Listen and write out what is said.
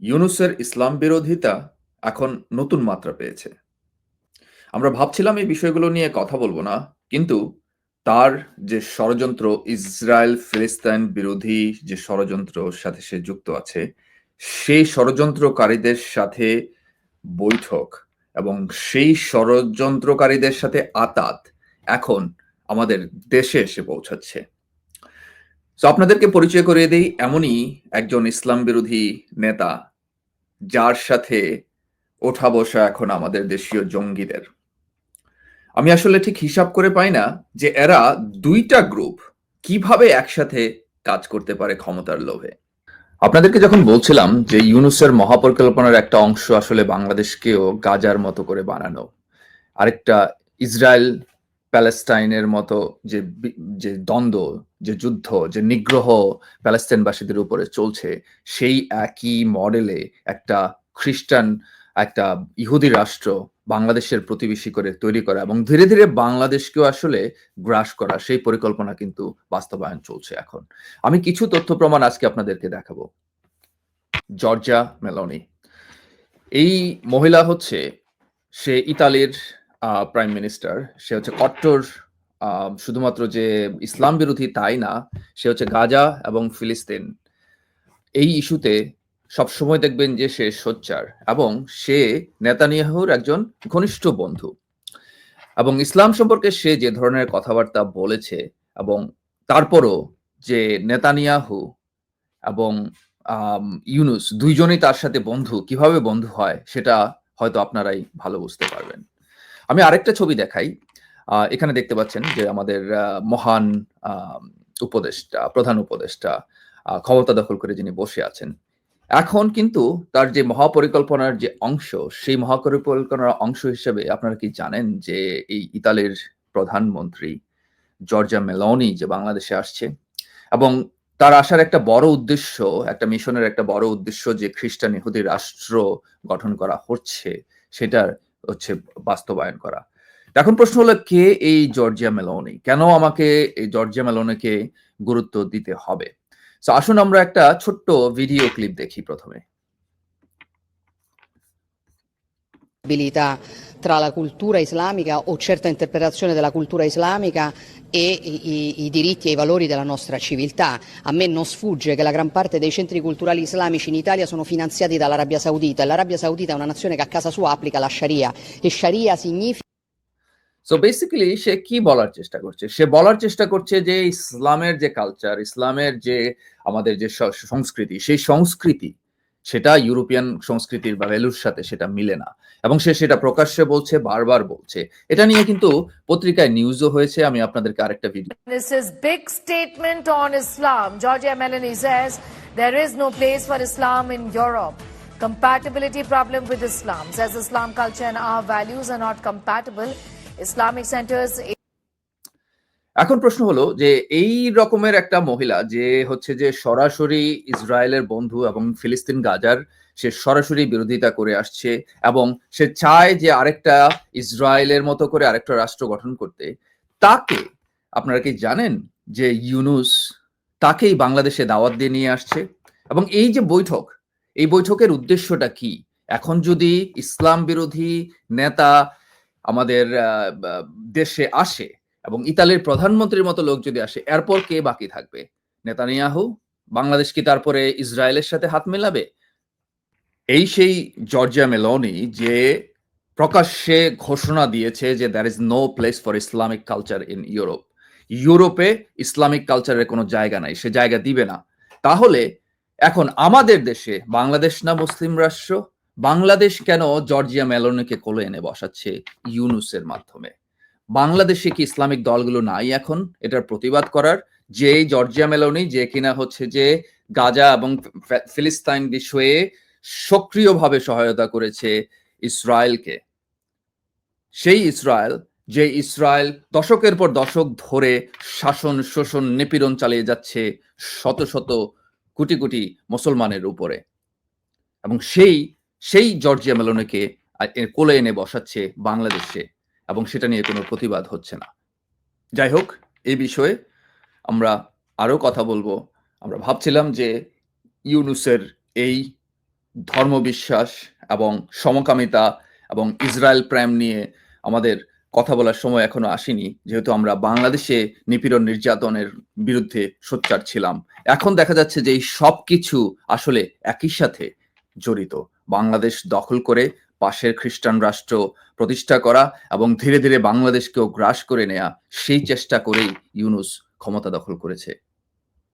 ইউনূসের ইসলাম বিরোধিতা এখন নতুন মাত্রা পেয়েছে। আমরা ভাবছিলাম এই বিষয়গুলো নিয়ে কথা বলব না। কিন্তু তার যে ষড়যন্ত্র ইসরায়েল-ফিলিস্তিন বিরোধী যে ষড়যন্ত্রর সাথে সে যুক্ত আছে, সেই ষড়যন্ত্রকারীদের সাথে বৈঠক এবং সেই ষড়যন্ত্রকারীদের সাথে আতাত এখন আমাদের দেশে এসে পৌঁছাচ্ছে। আপনাদেরকে পরিচয় করিয়ে দেই এমনই একজন ইসলাম বিরোধী নেতা যার সাথে ওঠা-বসা এখন আমাদের দেশীয় জঙ্গিদের। আমি আসলে ঠিক হিসাব করে পাই না যে এরা ২ টা গ্রুপ কিভাবে একসাথে কাজ করতে পারে ক্ষমতার লোভে। আপনাদেরকে যখন বলছিলাম যে ইউনূসের মহাপরিকল্পনার একটা অংশ আসলে বাংলাদেশকেও গাজার মতো করে বানানো। আরেকটা ইসরায়েল প্যালেস্টাইনের মতো যে দ্বন্দ্ব, যে যুদ্ধ, যে নিগ্রহ প্যালেস্টাইনবাসীদের উপরে চলছে, সেই একই মডেলে একটা খ্রিস্টান, একটা ইহুদি রাষ্ট্র বাংলাদেশের প্রতিবেশী করে তৈরি করা এবং ধীরে, ধীরে বাংলাদেশকেও আসলে গ্রাস করা, সেই পরিকল্পনা কিন্তু বাস্তবায়ন চলছে এখন। আমি কিছু তথ্য প্রমাণ আজকে আপনাদেরকে দেখাবো। Giorgia Meloni. এই মহিলা হচ্ছে সে ইতালির প্রাইম মিনিস্টার। সে হচ্ছে কট্টর শুধুমাত্র যে ইসলাম বিরোধী তাই না, সে হচ্ছে গাজা এবং ফিলিস্তিন এই ইস্যুতে সবসময় দেখবেন যে সে সোচ্চার এবং সে নেতানিয়াহুর একজন ঘনিষ্ঠ বন্ধু। এবং ইসলাম সম্পর্কে সে যে ধরনের কথাবার্তা বলেছে এবং তারপরও যে নেতানিয়াহু এবং ইউনূস ২ জনই তার সাথে বন্ধু। কিভাবে বন্ধু হয় সেটা হয়তো আপনারাই ভালো বুঝতে পারবেন। আমি আরেকটা ছবি দেখাই। এখানে দেখতে পাচ্ছেন যে আমাদের মহান আ উপদেষ্টা, প্রধান উপদেষ্টা ক্ষমতা দখল করে যিনি বসে আছেন। এখন কিন্তু তার যে মহাপরিকল্পনার যে অংশ, সেই মহাপরিকল্পনার অংশ হিসেবে আপনারা কি জানেন যে এই ইতালির প্রধানমন্ত্রী জর্জিয়া মেলোনি যে বাংলাদেশে আসছে এবং তার আসার একটা বড় উদ্দেশ্য, একটা মিশনের একটা বড় উদ্দেশ্য যে খ্রিস্টান ইহুদি রাষ্ট্র গঠন করা হচ্ছে, সেটার হচ্ছে বাস্তবায়ন করা। এখন প্রশ্ন হলো কে এই জর্জিয়া মেলোনি? কেন আমাকে এই জর্জিয়া মেলোনিকে গুরুত্ব দিতে হবে? আসুন আমরা একটা ছোট্ট ভিডিও ক্লিপ দেখি প্রথমে। Tra la cultura islamica o certa interpretazione della cultura islamica e i diritti e i valori della nostra civiltà. A me non sfugge che la gran parte dei centri culturali islamici in Italia sono finanziati dall'Arabia Saudita e l'Arabia Saudita è una nazione che a casa sua applica la Sharia e Sharia significa so basically সে কি বলার চেষ্টা করছে? সে বলার চেষ্টা করছে যে ইসলামের যে কালচার, ইসলামের যে আমাদের যে সংস্কৃতি, সেই সংস্কৃতি সেটা ইউরোপিয়ান সংস্কৃতির বা ভ্যালুর সাথে সেটা মিলে না। এবং সে সেটা প্রকাশ্যে বলছে, বারবার বলছে। এটা নিয়ে কিন্তু পত্রিকায় নিউজও হয়েছে। আমি আপনাদেরকে আরেকটা video This is big statement on Islam. Giorgia Meloni says there is no place for Islam in Europe. Compatibility problem with Islam. Says Islam culture and our values are not compatible. Islamic centers. এখন প্রশ্ন হলো যে এই রকমের একটা মহিলা যে হচ্ছে যে সরাসরি ইসরায়েলের বন্ধু এবং ফিলিস্তিন গাজার সে সরাসরি বিরোধিতা করে আসছে এবং সে চায় যে আরেকটা ইসরায়েলের মতো করে আরেকটা রাষ্ট্র গঠন করতে। তাকে আপনারা কি জানেন যে ইউনূস তাকেই বাংলাদেশে দাওয়াত দিয়ে নিয়ে আসছে এবং এই যে বৈঠক, এই বৈঠকের উদ্দেশ্যটা কি? এখন যদি ইসলাম বিরোধী নেতা আমাদের দেশে আসে এবং ইতালির প্রধানমন্ত্রীর মতো লোক যদি আসে, এরপর কে বাকি থাকবে? নেতানিয়াহু? বাংলাদেশ কি তারপরে ইসরায়েলের সাথে হাত মেলাবে? এই সেই জর্জিয়া মেলোনি যে প্রকাশ্যে ঘোষণা দিয়েছে যে there is no place for Islamic culture in Europe. ইউরোপে ইসলামিক কালচারের কোনো জায়গা নাই। সে জায়গা দিবে না। তাহলে এখন আমাদের দেশে বাংলাদেশ না মুসলিম রাষ্ট্র? বাংলাদেশ কেন জর্জিয়া মেলোনিকে কোলে এনে বসাচ্ছে ইউনূসের মাধ্যমে? বাংলাদেশে কি ইসলামিক দলগুলো নাই এখন এটার প্রতিবাদ করার? যে জর্জিয়া মেলোনি যে কিনা হচ্ছে যে গাজা এবং ফিলিস্তিন বিষয়ে সক্রিয়ভাবে সহায়তা করেছে ইসরায়েলকে। সেই ইসরায়েল যে ইসরায়েল দশকের পর দশক ধরে শাসন, শোষণ, নিপীড়ন চালিয়ে যাচ্ছে শত, শত কোটি, কোটি মুসলমানের উপরে। এবং সেই জর্জিয়া মেলোনিকে কোলে এনে বসাচ্ছে বাংলাদেশে এবং সেটা নিয়ে কোনো প্রতিবাদ হচ্ছে না। যাই হোক, এই বিষয়ে আমরা আরো কথা বলবো। আমরা ভাবছিলাম যে ইউনূসের এই ধর্মবিশ্বাস এবং সমকামিতা এবং ইসরায়েল প্রেম নিয়ে আমাদের কথা বলার সময় এখনো আসেনি, যেহেতু আমরা বাংলাদেশে নিপীড়ন নির্যাতনের বিরুদ্ধে সোচ্চার ছিলাম। এখন দেখা যাচ্ছে যে এই সবকিছু আসলে একই সাথে জড়িত। বাংলাদেশ দখল করে পাশের খ্রিস্টান রাষ্ট্র প্রতিষ্ঠা করা এবং ধীরে ধীরে বাংলাদেশকেও গ্রাস করে নেয়া, সেই চেষ্টা করেই ইউনূস ক্ষমতা দখল করেছে।